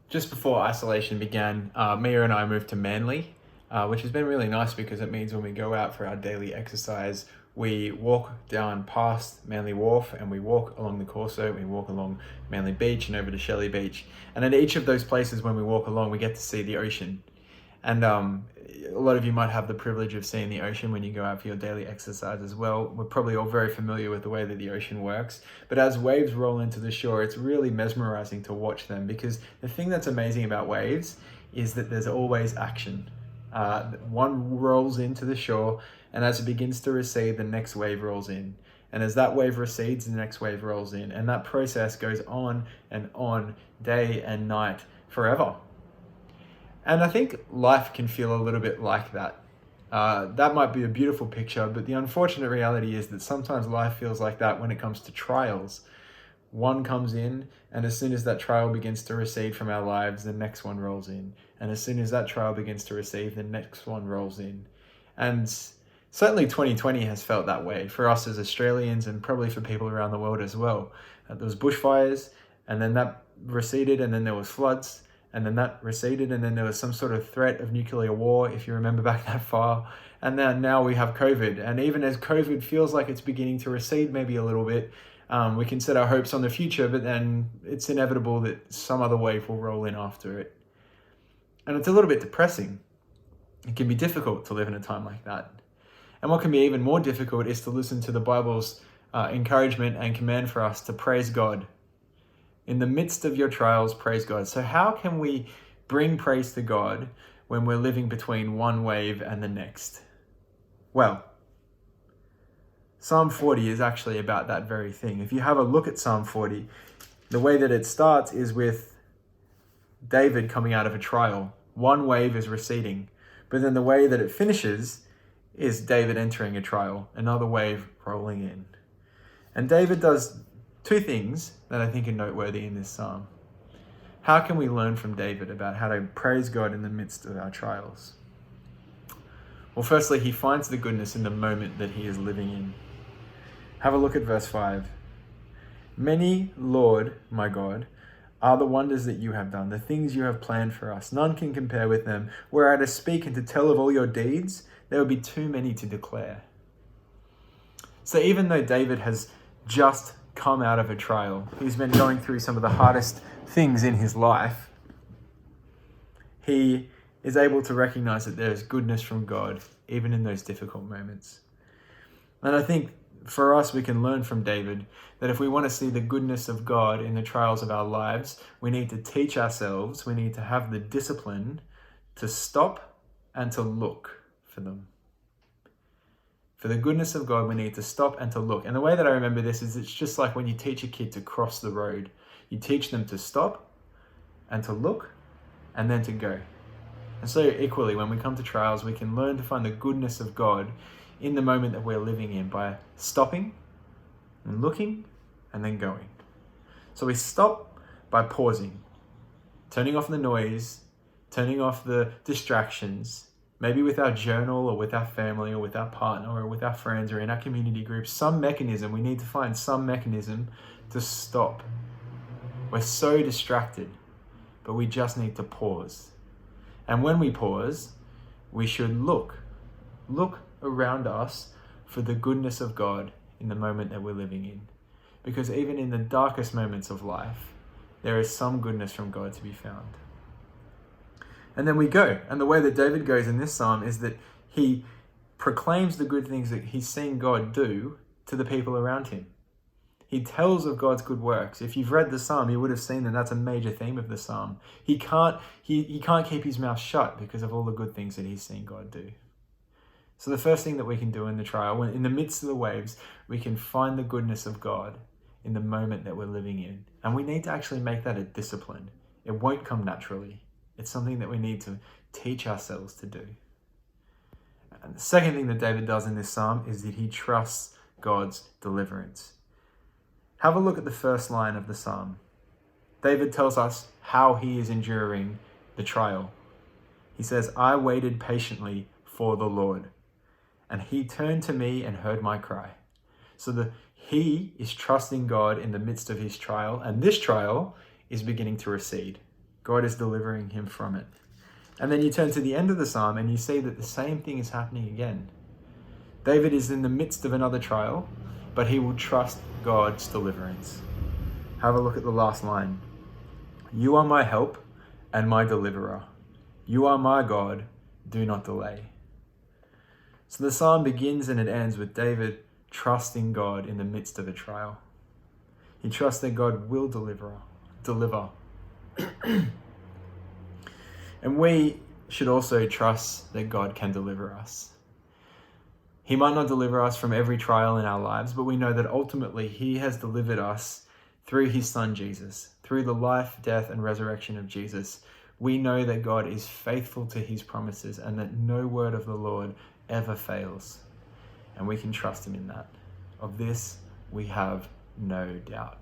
Just before isolation began, Mia and I moved to Manly, which has been really nice because it means when we go out for our daily exercise, we walk down past Manly Wharf and we walk along the Corso, we walk along Manly Beach and over to Shelley Beach. And at each of those places, when we walk along, we get to see the ocean. And a lot of you might have the privilege of seeing the ocean when you go out for your daily exercise as well. We're probably all very familiar with the way that the ocean works. But as waves roll into the shore, it's really mesmerizing to watch them, because the thing that's amazing about waves is that there's always action. One rolls into the shore, and as it begins to recede, the next wave rolls in. And as that wave recedes, the next wave rolls in. And that process goes on and on, day and night, forever. And I think life can feel a little bit like that. That might be a beautiful picture, but the unfortunate reality is that sometimes life feels like that when it comes to trials. One comes in, and as soon as that trial begins to recede from our lives, the next one rolls in. And as soon as that trial begins to recede, the next one rolls in. And certainly 2020 has felt that way for us as Australians, and probably for people around the world as well. There was bushfires, and then that receded, and then there was floods, and then that receded, and then there was some sort of threat of nuclear war, if you remember back that far. And then now we have COVID. And even as COVID feels like it's beginning to recede maybe a little bit, we can set our hopes on the future, but then it's inevitable that some other wave will roll in after it. And it's a little bit depressing. It can be difficult to live in a time like that. And what can be even more difficult is to listen to the Bible's encouragement and command for us to praise God. In the midst of your trials, praise God. So how can we bring praise to God when we're living between one wave and the next? Well, Psalm 40 is actually about that very thing. If you have a look at Psalm 40, the way that it starts is with David coming out of a trial. One wave is receding, but then the way that it finishes is David entering a trial, another wave rolling in. And David does two things that I think are noteworthy in this psalm. How can we learn from David about how to praise God in the midst of our trials? Well, firstly, he finds the goodness in the moment that he is living in. Have a look at verse 5. Many, Lord, my God, are the wonders that you have done, the things you have planned for us. None can compare with them. Were I to speak and to tell of all your deeds, there would be too many to declare. So even though David has just come out of a trial, he's been going through some of the hardest things in his life, he is able to recognize that there is goodness from God, even in those difficult moments. And I think for us, we can learn from David that if we want to see the goodness of God in the trials of our lives, we need to teach ourselves, we need to have the discipline to stop and to look for them. For the goodness of God, we need to stop and to look. And the way that I remember this is it's just like when you teach a kid to cross the road. You teach them to stop and to look and then to go. And so equally, when we come to trials, we can learn to find the goodness of God in the moment that we're living in by stopping and looking and then going. So we stop by pausing, turning off the noise, turning off the distractions, maybe with our journal or with our family or with our partner or with our friends or in our community groups, some mechanism. We need to find some mechanism to stop. We're so distracted, but we just need to pause. And when we pause, we should look around us for the goodness of God in the moment that we're living in. Because even in the darkest moments of life, there is some goodness from God to be found. And then we go. And the way that David goes in this psalm is that he proclaims the good things that he's seen God do to the people around him. He tells of God's good works. If you've read the psalm, you would have seen that that's a major theme of the psalm. He can't keep his mouth shut because of all the good things that he's seen God do. So the first thing that we can do in the trial, when in the midst of the waves, we can find the goodness of God in the moment that we're living in. And we need to actually make that a discipline. It won't come naturally. It's something that we need to teach ourselves to do. And the second thing that David does in this psalm is that he trusts God's deliverance. Have a look at the first line of the psalm. David tells us how he is enduring the trial. He says, I waited patiently for the Lord, and he turned to me and heard my cry. So he is trusting God in the midst of his trial, and this trial is beginning to recede. God is delivering him from it. And then you turn to the end of the psalm and you see that the same thing is happening again. David is in the midst of another trial, but he will trust God's deliverance. Have a look at the last line. You are my help and my deliverer. You are my God, do not delay. So the psalm begins and it ends with David trusting God in the midst of a trial. He trusts that God will deliver. And we should also trust that God can deliver us. He might not deliver us from every trial in our lives, but we know that ultimately he has delivered us through his son Jesus, through the life, death, and resurrection of Jesus. We know that God is faithful to his promises and that no word of the Lord ever fails. And we can trust him in that. Of this, we have no doubt.